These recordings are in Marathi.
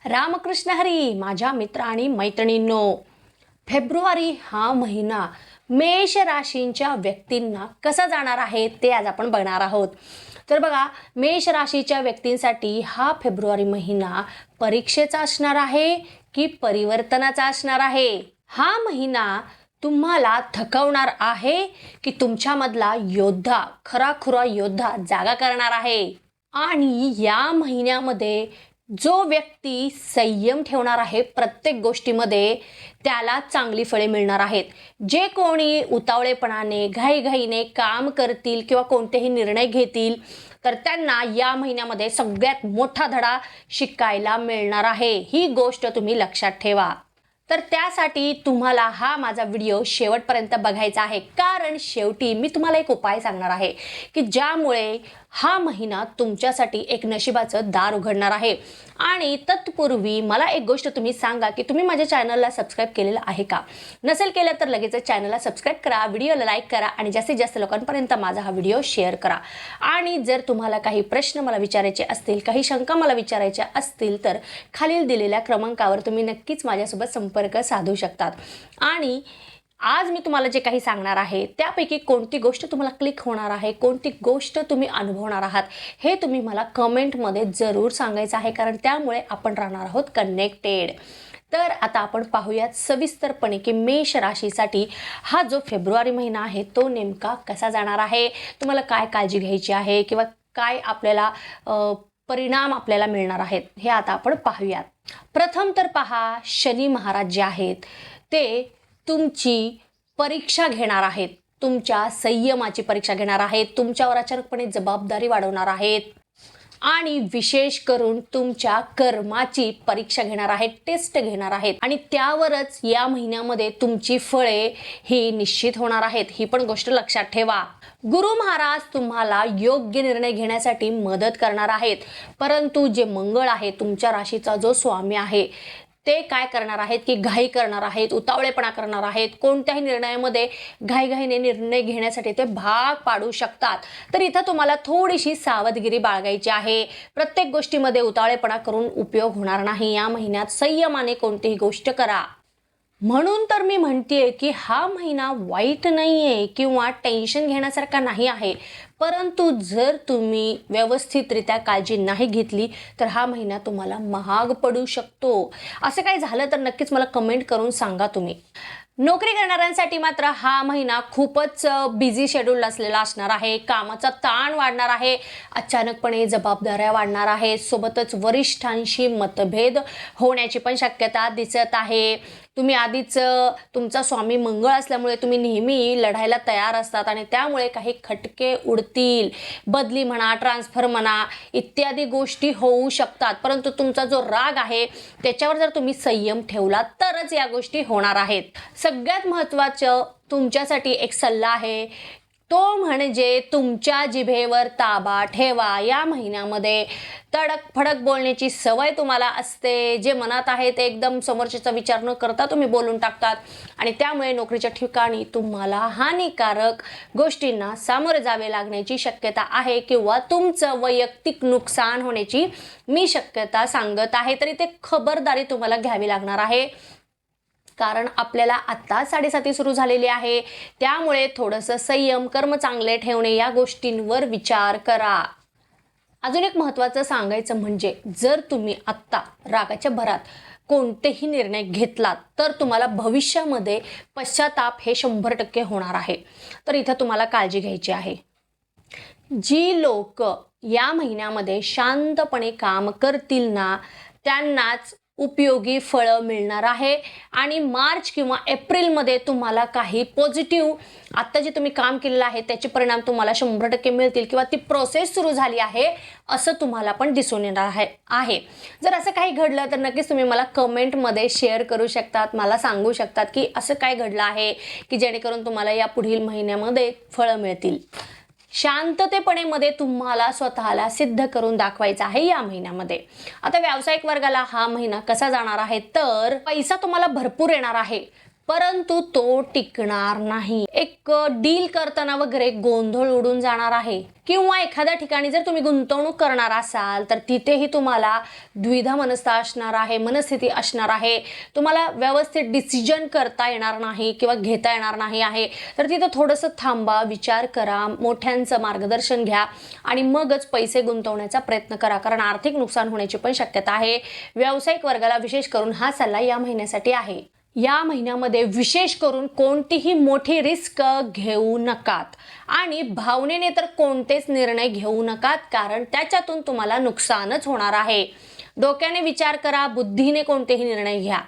रामकृष्ण हरी माझ्या मित्र आणि मैत्रिणींनो, फेब्रुवारी हा महिना मेष राशींच्या व्यक्तींना कसा जाणार आहे ते आज आपण बघणार आहोत. तर बघा, मेष राशीच्या व्यक्तींसाठी हा फेब्रुवारी महिना परीक्षेचा असणार आहे की परिवर्तनाचा असणार आहे. हा महिना तुम्हाला थकवणार आहे की तुमच्यामधला योद्धा, खराखुरा योद्धा जागा करणार आहे. आणि या महिन्यामध्ये जो व्यक्ती संयम ठेवणार आहे प्रत्येक गोष्टीमध्ये, त्याला चांगली फळे मिळणार आहेत. जे कोणी उतावळेपणाने घाईघाईने काम करतील किंवा कोणतेही निर्णय घेतील, तर त्यांना या महिन्यामध्ये सगळ्यात मोठा धडा शिकायला मिळणार आहे. ही गोष्ट तुम्ही लक्षात ठेवा. तर त्यासाठी तुम्हाला हा माझा व्हिडिओ शेवटपर्यंत बघायचा आहे, कारण शेवटी मी तुम्हाला एक उपाय सांगणार आहे की ज्यामुळे हा महिना तुमच्यासाठी एक नशिबाचं दार उघडणार आहे. आणि तत्पूर्वी मला एक गोष्ट तुम्ही सांगा की तुम्ही माझ्या चॅनलला सबस्क्राईब केलेलं आहे का? नसेल केलं तर लगेच चॅनलला सबस्क्राईब करा, व्हिडिओला लाईक करा आणि जास्तीत जास्त लोकांपर्यंत माझा हा व्हिडिओ शेअर करा. आणि जर तुम्हाला काही प्रश्न मला विचारायचे असतील, काही शंका मला विचारायच्या असतील, तर खालील दिलेल्या क्रमांकावर तुम्ही नक्कीच माझ्यासोबत संपर्क साधू शकतात. आणि आज मी तुम्हाला जे काही सांगणार आहे त्यापैकी कोणती गोष्ट तुम्हाला क्लिक होणार आहे, कोणती गोष्ट तुम्ही अनुभवणार आहात, हे तुम्ही मला कमेंटमध्ये जरूर सांगायचं आहे, कारण त्यामुळे आपण राहणार आहोत कनेक्टेड. तर आता आपण पाहूयात सविस्तरपणे की मेष राशीसाठी हा जो फेब्रुवारी महिना आहे तो नेमका कसा जाणार आहे, तुम्हाला काय काळजी घ्यायची आहे किंवा काय आपल्याला परिणाम आपल्याला मिळणार आहेत, हे आता आपण पाहूयात. प्रथम तर पहा, शनी महाराज जे आहेत ते तुमची परीक्षा घेणार आहेत, तुमच्या संयमाची परीक्षा घेणार आहेत, तुमच्यावर अचानकपणे जबाबदारी वाढवणार आहेत आणि विशेष करून तुमच्या कर्माची परीक्षा घेणार आहेत, टेस्ट घेणार आहेत. आणि त्यावरच या महिन्यामध्ये तुमची फळे ही निश्चित होणार आहेत. ही पण गोष्ट लक्षात ठेवा. गुरु महाराज तुम्हाला योग्य निर्णय घेण्यासाठी मदत करणार आहेत, परंतु जे मंगळ आहे, तुमच्या राशीचा जो स्वामी आहे, ते काय करणार आहेत की घाई करणार आहेत, उतावळेपणा करणार आहेत, कोणत्याही निर्णयामध्ये घाईघाईने निर्णय घेण्यासाठी ते भाग पाडू शकतात. तर इथं तुम्हाला थोडीशी सावधगिरी बाळगायची आहे. प्रत्येक गोष्टीमध्ये उतावळेपणा करून उपयोग होणार नाही. या महिन्यात संयमाने कोणतीही गोष्ट करा. म्हणून तर मी म्हणतेय की हा महिना वाईट नाहीये किंवा टेन्शन घेण्यासारखा नाही आहे, परंतु जर तुम्ही व्यवस्थितरित्या काळजी नाही घेतली तर हा महिना तुम्हाला महाग पडू शकतो. असं काही झालं तर नक्कीच मला कमेंट करून सांगा तुम्ही. नोकरी करणाऱ्यांसाठी मात्र हा महिना खूपच बिझी शेड्यूल असलेला असणार आहे. कामाचा ताण वाढणार आहे, अचानकपणे जबाबदाऱ्या वाढणार आहे, सोबतच वरिष्ठांशी मतभेद होण्याची पण शक्यता दिसत आहे. तुम्ही आधीच तुमचा स्वामी मंगळ असल्यामुळे तुम्ही नेहमी लढायला तयार असतात आणि त्यामुळे काही खटके उडतील. बदली म्हणा, ट्रान्सफर म्हणा, इत्यादी गोष्टी होऊ शकतात. परंतु तुमचा जो राग आहे त्याच्यावर जर तुम्ही संयम ठेवला तरच या गोष्टी होणार आहेत. सगळ्यात महत्त्वाचं तुमच्यासाठी एक सल्ला आहे, तो म्हणजे तुमच्या जिभेवर ताबा ठेवा. या महिन्यामध्ये तडक फडक बोलण्याची सवय तुम्हाला असते. जे मनात आहे ते एकदम समोरच्याचा विचार न करता तुम्ही बोलून टाकतात आणि त्यामुळे नोकरीच्या ठिकाणी तुम्हाला हानिकारक गोष्टींना सामोरे जावे लागण्याची शक्यता आहे किंवा तुमचं वैयक्तिक नुकसान होण्याची मी शक्यता सांगत आहे. तरी ते खबरदारी तुम्हाला घ्यावी लागणार आहे, कारण आपल्याला आता 7:30 सुरू झालेली आहे. त्यामुळे थोडंसं संयम, कर्म चांगले ठेवणे या गोष्टींवर विचार करा. अजून एक महत्त्वाचं सांगायचं म्हणजे जर तुम्ही आत्ता रागाच्या भरात कोणतेही निर्णय घेतलात तर तुम्हाला भविष्यामध्ये पश्चाताप हे 100% होणार आहे. तर इथं तुम्हाला काळजी घ्यायची आहे. जी लोक या महिन्यामध्ये शांतपणे काम करतील ना, त्यांनाच उपयोगी फळं मिळणार आहे. आणि मार्च किंवा एप्रिलमध्ये तुम्हाला काही पॉझिटिव्ह, आत्ता जे तुम्ही काम केलेलं आहे त्याचे परिणाम तुम्हाला 100% मिळतील किंवा ती प्रोसेस सुरू झाली आहे असं तुम्हाला पण दिसून येणार आहे. जर असं काही घडलं तर नक्कीच तुम्ही मला कमेंटमध्ये शेअर करू शकतात, मला सांगू शकतात की असं काय घडलं आहे की जेणेकरून तुम्हाला या पुढील महिन्यामध्ये फळं मिळतील. शांततेपणे तुम्हाला स्वतःला सिद्ध करून दाखवायचं आहे या महिन्यामध्ये. आता व्यावसायिक वर्गाला हा महिना कसा जाणार आहे, तर पैसा तुम्हाला भरपूर येणार आहे, परंतु तो टिकणार नाही. एक डील करताना वगैरे गोंधळ उडून जाणार आहे, किंवा एखाद्या ठिकाणी जर तुम्ही गुंतवणूक करणार असाल तर तिथेही तुम्हाला द्विधा मनस्थिती असणार आहे. तुम्हाला व्यवस्थित डिसिजन करता येणार नाही किंवा घेता येणार नाही आहे. तर तिथं थोडंसं थांबा, विचार करा, मोठ्यांचं मार्गदर्शन घ्या आणि मगच पैसे गुंतवण्याचा प्रयत्न करा, कारण आर्थिक नुकसान होण्याची पण शक्यता आहे. व्यावसायिक वर्गाला विशेष करून हा सल्ला या महिन्यासाठी आहे. या महिन्यामध्ये विशेष करून कोणतीही मोठी रिस्क घेऊ नकात आणि भावनेने तर कोणतेच निर्णय घेऊ नकात, कारण त्याच्यातून तुम्हाला नुकसानच होणार आहे. डोक्याने विचार करा, बुद्धीने कोणतेही निर्णय घ्या.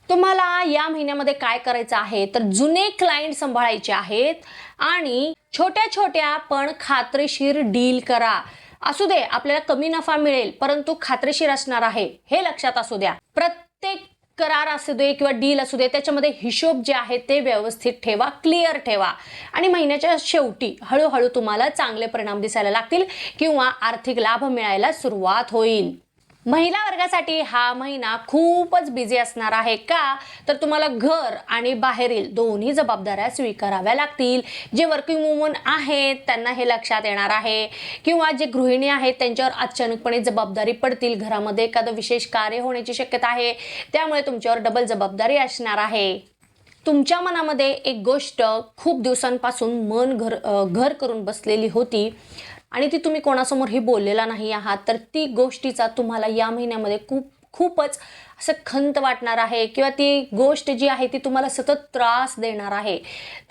तुम्हाला या महिन्यामध्ये काय करायचं आहे तर जुने क्लायंट सांभाळायचे आहेत आणि छोट्या छोट्या पण खात्रीशीर डील करा. असू दे आपल्याला कमी नफा मिळेल, परंतु खात्रीशीर असणार आहे हे लक्षात असू द्या. प्रत्येक करार असू दे किंवा डील असू दे, त्याच्यामध्ये हिशोब जे आहे ते व्यवस्थित ठेवा, क्लिअर ठेवा आणि महिन्याच्या शेवटी हळूहळू तुम्हाला चांगले परिणाम दिसायला लागतील किंवा आर्थिक लाभ मिळायला सुरुवात होईल. महिला वर्गासाठी हा महिना खूपच बिझी असणार आहे. का तर तुम्हाला घर आणि बाहेरील दोन्ही जबाबदाऱ्या स्वीकाराव्या लागतील. जे वर्किंग वुमन आहेत त्यांना हे लक्षात येणार आहे, किंवा जे गृहिणी आहेत त्यांच्यावर अचानकपणे जबाबदारी पडतील. घरामध्ये एखादं विशेष कार्य होण्याची शक्यता आहे, त्यामुळे तुमच्यावर डबल जबाबदारी असणार आहे. तुमच्या मनामध्ये एक गोष्ट खूप दिवसांपासून मन घर करून बसलेली होती आणि ती तुम्ही कोणासमोरही बोललेला नाही आहात, तर ती गोष्टीचा तुम्हाला या महिन्यामध्ये खूपच असं खंत वाटणार आहे, किंवा ती गोष्ट जी आहे ती तुम्हाला सतत त्रास देणार आहे.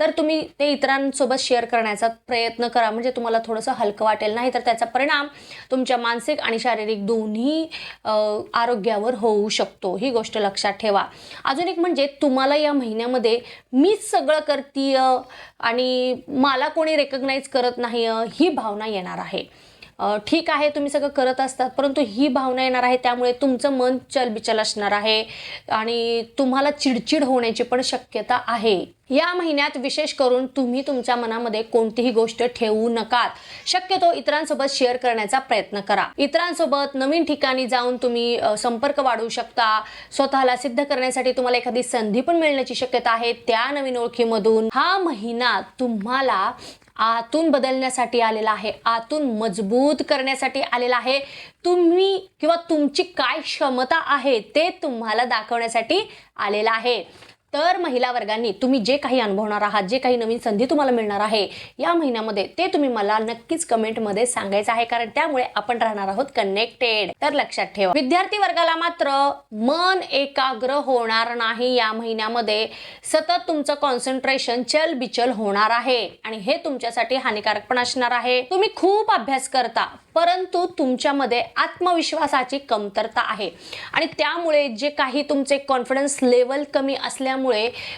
तर तुम्ही ते इतरांसोबत शेअर करण्याचा प्रयत्न करा, म्हणजे तुम्हाला थोडंसं हलकं वाटेल. नाही तर त्याचा परिणाम तुमच्या मानसिक आणि शारीरिक दोन्ही आरोग्यावर होऊ शकतो. ही गोष्ट लक्षात ठेवा. अजून एक म्हणजे तुम्हाला या महिन्यामध्ये मीच सगळं करतीय आणि मला कोणी रेकग्नाइज करत नाही ही भावना येणार आहे. ठीक आहे तुम्ही सगळं करत असतात, परंतु ही भावना येणार आहे, त्यामुळे तुमचं मन चलबिचल असणार आहे आणि तुम्हाला चिडचिड होण्याची पण शक्यता आहे. या महिन्यात विशेष करून तुम्ही तुमच्या मनामध्ये कोणतीही गोष्ट ठेवू नका. शक्यतो इतरांसोबत शेअर करण्याचा प्रयत्न करा. इतरांसोबत नवीन ठिकाणी जाऊन तुम्ही संपर्क वाढवू शकता. स्वतःला सिद्ध करण्यासाठी तुम्हाला एखादी संधी पण मिळण्याची शक्यता आहे. त्या नवीन ओळखीमधून हा महिना तुम्हाला आतून बदलण्यासाठी आलेला आहे, आतून मजबूत करण्यासाठी आलेला आहे. तुम्ही किंवा तुमची काय क्षमता आहे ते तुम्हाला दाखवण्यासाठी आलेला आहे. तर महिला वर्गांनी तुम्ही जे काही अनुभवणार आहात, जे काही नवीन संधी तुम्हाला मिळणार आहे या महिन्यामध्ये, ते तुम्ही मला नक्कीच कमेंटमध्ये सांगायचं आहे, कारण त्यामुळे आपण राहणार आहोत कनेक्टेड. तर लक्षात ठेवा, विद्यार्थी वर्गाला मात्र मन एकाग्र होणार नाही या महिन्यामध्ये. सतत तुमचं कॉन्सन्ट्रेशन चलबिचल होणार आहे आणि हे तुमच्यासाठी हानिकारक पण असणार आहे. तुम्ही खूप अभ्यास करता, परंतु तुमच्यामध्ये आत्मविश्वासाची कमतरता आहे आणि त्यामुळे जे काही तुमचे कॉन्फिडन्स लेवल कमी असल्यामुळे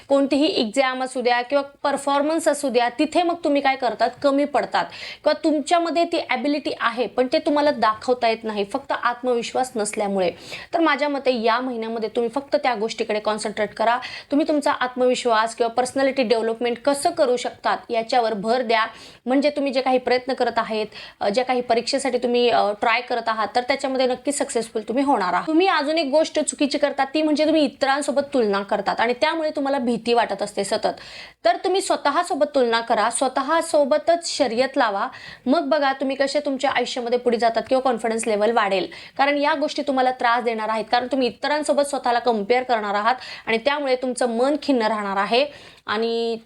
कोणतीही एक्झाम असू द्या किंवा परफॉर्मन्स असू द्या, तिथे मग तुम्ही काय करतात, कमी पडतात, किंवा तुमच्यामध्ये ती ॲबिलिटी आहे पण ते तुम्हाला दाखवता येत नाही, फक्त आत्मविश्वास नसल्यामुळे. तर माझ्या मते या महिन्यामध्ये तुम्ही फक्त त्या गोष्टीकडे कॉन्सन्ट्रेट करा. तुम्ही तुमचा आत्मविश्वास किंवा पर्सनॅलिटी डेव्हलपमेंट कसं करू शकतात याच्यावर भर द्या. म्हणजे तुम्ही जे काही प्रयत्न करत आहेत, ज्या काही परीक्षेसाठी तुम्ही ट्राय करत आहात, तर त्याच्यामध्ये नक्की सक्सेसफुल तुम्ही होणार आहात. तुम्ही अजून एक गोष्ट चुकीची करतात, ती म्हणजे तुम्ही इतरांसोबत तुलना करतात आणि त्यामुळे तुम्हाला भीती वाटत असते सतत. तर तुम्ही स्वतःसोबत तुलना करा, स्वतःसोबतच शर्यत लावा, मग बघा तुम्ही कसे तुमच्या आयुष्यामध्ये पुढे जातात किंवा कॉन्फिडन्स लेवल वाढेल. कारण या गोष्टी तुम्हाला त्रास देणार आहेत, कारण तुम्ही इतरांसोबत स्वतःला कम्पेअर करणार आहात आणि त्यामुळे तुमचं मन खिन्न राहणार आहे आणि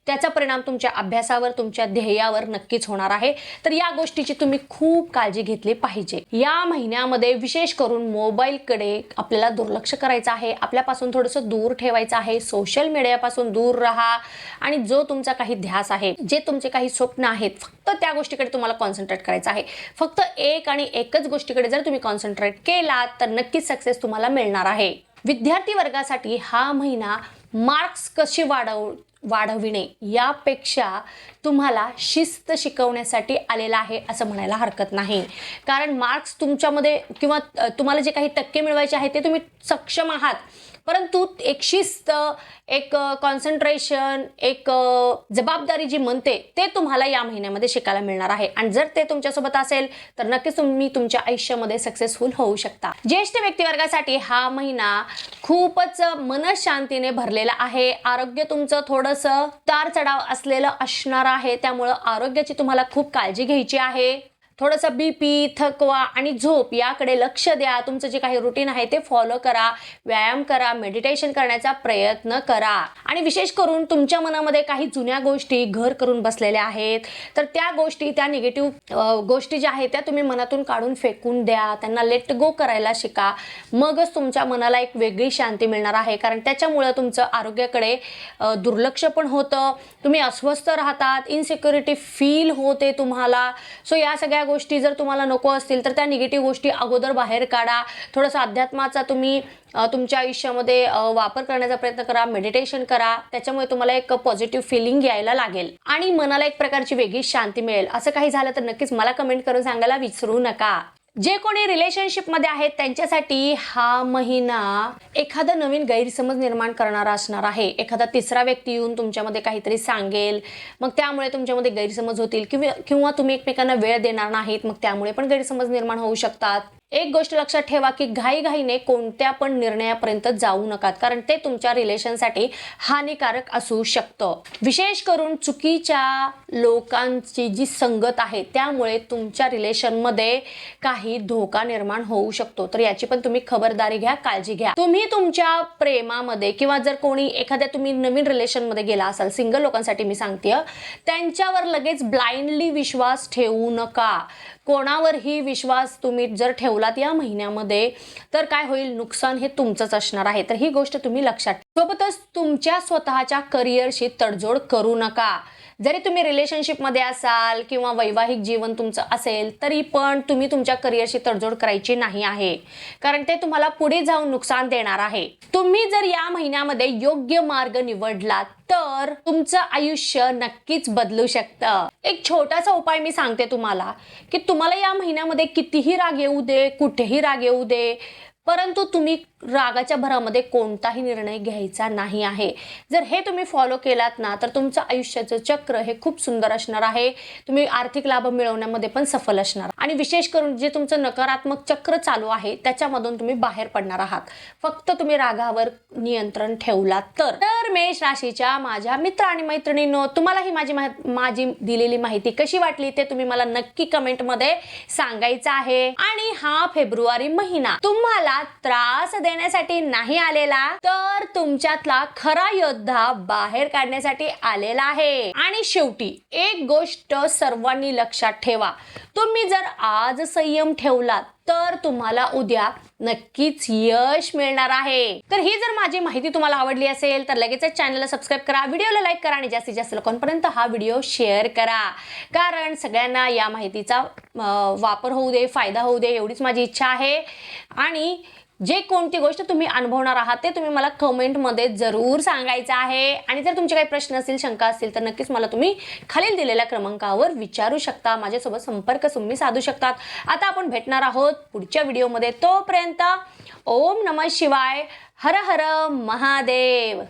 त्याचा परिणाम तुमच्या अभ्यासावर, तुमच्या ध्येयावर नक्कीच होणार आहे. तर या गोष्टीची तुम्ही खूप काळजी घेतली पाहिजे. या महिन्यामध्ये विशेष करून मोबाईलकडे आपल्याला दुर्लक्ष करायचं आहे, आपल्यापासून थोडंसं दूर ठेवायचं आहे. सोशल मीडियापासून दूर राहा आणि जो तुमचा काही ध्यास आहे, जे तुमचे काही स्वप्न आहेत, फक्त त्या गोष्टीकडे तुम्हाला कॉन्सन्ट्रेट करायचं आहे. फक्त एक आणि एकच गोष्टीकडे जर तुम्ही कॉन्सन्ट्रेट केलात तर नक्कीच सक्सेस तुम्हाला मिळणार आहे. विद्यार्थी वर्गासाठी हा महिना मार्क्स कसे वाढविणे यापेक्षा तुम्हाला शिस्त शिकवण्यासाठी आलेला आहे असं म्हणायला हरकत नाही. कारण मार्क्स तुमच्यामध्ये किंवा तुम्हाला जे काही टक्के मिळवायचे आहेत ते तुम्ही सक्षम आहात, परंतु एक शिस्त, एक कॉन्सन्ट्रेशन, एक जबाबदारी जी म्हणते ते तुम्हाला या महिन्यामध्ये शिकायला मिळणार आहे. आणि जर ते तुमच्यासोबत असेल तर नक्कीच तुम्ही तुमच्या आयुष्यामध्ये सक्सेसफुल होऊ शकता. ज्येष्ठ व्यक्तिवर्गासाठी हा महिना खूपच मनशांतीने भरलेला आहे. आरोग्य तुमचं थोडंसं तार चढाव असलेलं असणार आहे, त्यामुळं आरोग्याची तुम्हाला खूप काळजी घ्यायची आहे. थोडंसं BP, थकवा आणि झोप याकडे लक्ष द्या. तुमचं जे काही रुटीन आहे ते फॉलो करा, व्यायाम करा, मेडिटेशन करण्याचा प्रयत्न करा. आणि विशेष करून तुमच्या मनामध्ये काही जुन्या गोष्टी घर करून बसलेल्या आहेत, तर त्या गोष्टी, त्या निगेटिव्ह गोष्टी ज्या आहेत त्या तुम्ही मनातून काढून फेकून द्या. त्यांना लेट गो करायला शिका. मगच तुमच्या मनाला एक वेगळी शांती मिळणार आहे. कारण त्याच्यामुळं तुमचं आरोग्याकडे दुर्लक्ष पण होतं, तुम्ही अस्वस्थ राहतात, इनसिक्युरिटी फील होते तुम्हाला. सो या सगळ्या गोष्टी जर तुम्हाला नको असतील तर त्या निगेटिव्ह गोष्टी अगोदर बाहेर काढा. थोडंसं अध्यात्माचा तुम्ही तुमच्या आयुष्यामध्ये वापर करण्याचा प्रयत्न करा, मेडिटेशन करा. त्याच्यामुळे तुम्हाला एक पॉझिटिव्ह फिलिंग यायला लागेल आणि मनाला एक प्रकारची वेगळी शांती मिळेल. असं काही झालं तर नक्कीच मला कमेंट करून सांगायला विसरू नका. जे कोणी रिलेशनशिपमध्ये आहेत त्यांच्यासाठी हा महिना एखादा नवीन गैरसमज निर्माण करणारा असणार आहे. एखादा तिसरा व्यक्ती येऊन तुमच्यामध्ये काहीतरी सांगेल, मग त्यामुळे तुमच्यामध्ये गैरसमज होतील किंवा तुम्ही एकमेकांना वेळ देणार नाहीत, मग त्यामुळे पण गैरसमज निर्माण होऊ शकतात. एक गोष्ट लक्षात ठेवा की घाईघाईने कोणत्या पण निर्णयापर्यंत जाऊ नका, कारण ते तुमच्या रिलेशनसाठी हानिकारक असू शकतं. विशेष करून चुकीच्या लोकांची जी संगत आहे त्यामुळे तुमच्या रिलेशनमध्ये काही धोका निर्माण होऊ शकतो. तर याची पण तुम्ही खबरदारी घ्या, काळजी घ्या. तुम्ही तुमच्या प्रेमामध्ये किंवा जर कोणी एखाद्या तुम्ही नवीन रिलेशनमध्ये गेला असाल, सिंगल लोकांसाठी मी सांगतेय, त्यांच्यावर लगेच ब्लाइंडली विश्वास ठेवू नका. कोणावरही विश्वास तुम्ही जर ठेवलात या महिन्यामध्ये तर काय होईल, नुकसान हे तुमचंच असणार आहे. तर ही गोष्ट तुम्ही लक्षात ठेवा. सोबतच तुमच्या स्वतःच्या करिअरशी तडजोड करू नका. जरी तुम्ही रिलेशनशिपमध्ये असाल किंवा वैवाहिक जीवन तुमचं असेल तरी पण तुम्ही तुमच्या करिअरशी तडजोड करायची नाही आहे, कारण ते तुम्हाला पुढे जाऊन नुकसान देणार आहे. तुम्ही जर या महिन्यामध्ये योग्य मार्ग निवडलात तर तुमचं आयुष्य नक्कीच बदलू शकतं. एक छोटासा उपाय मी सांगते तुम्हाला की तुम्हाला या महिन्यामध्ये कितीही राग येऊ दे, कुठेही राग येऊ दे, परंतु तुम्ही रागाच्या भरामध्ये कोणताही निर्णय घ्यायचा नाही आहे. जर हे तुम्ही फॉलो केलात ना तर तुमचं आयुष्याचं चक्र हे खूप सुंदर असणार आहे. तुम्ही आर्थिक लाभ मिळवण्यामध्ये पण सफल असणार आणि विशेष करून जे तुमचं नकारात्मक चक्र चालू आहे त्याच्यामधून तुम्ही बाहेर पडणार आहात, फक्त तुम्ही रागावर नियंत्रण ठेवलात तर. मेष राशीच्या माझ्या मित्र आणि मैत्रिणींनो, तुम्हाला ही माझी दिलेली माहिती कशी वाटली ते तुम्ही मला नक्की कमेंटमध्ये सांगायचं आहे. आणि हा फेब्रुवारी महिना तुम्हाला त्रास देण्यासाठी नाही आलेला, तर तुमच्यातला खरा योद्धा बाहेर काढण्यासाठी आलेला आहे. आणि शेवटी एक गोष्ट सर्वांनी लक्षात ठेवा, तुम्ही जर आज संयम ठेवलात तर तुम्हाला उद्या नक्कीच यश मिळणार आहे. तर ही जर माझी माहिती तुम्हाला आवडली असेल तर लगेच चॅनलला सबस्क्राईब करा, व्हिडिओला लाईक करा आणि जास्तीत जास्त लोकांपर्यंत हा व्हिडिओ शेअर करा, कारण सगळ्यांना या माहितीचा वापर होऊ दे, फायदा होऊ दे, एवढीच माझी इच्छा आहे. आणि जे कोणती गोष्ट तुम्ही अनुभवणार आहात ते तुम्ही मला कमेंटमध्ये जरूर सांगायचं आहे. आणि जर तुमचे काही प्रश्न असतील, शंका असतील तर नक्कीच मला तुम्ही खालील दिलेल्या क्रमांकावर विचारू शकता, माझ्यासोबत संपर्क तुम्ही साधू शकतात. आता आपण भेटणार आहोत पुढच्या व्हिडिओमध्ये. तोपर्यंत ओम नमः शिवाय, हर हर महादेव.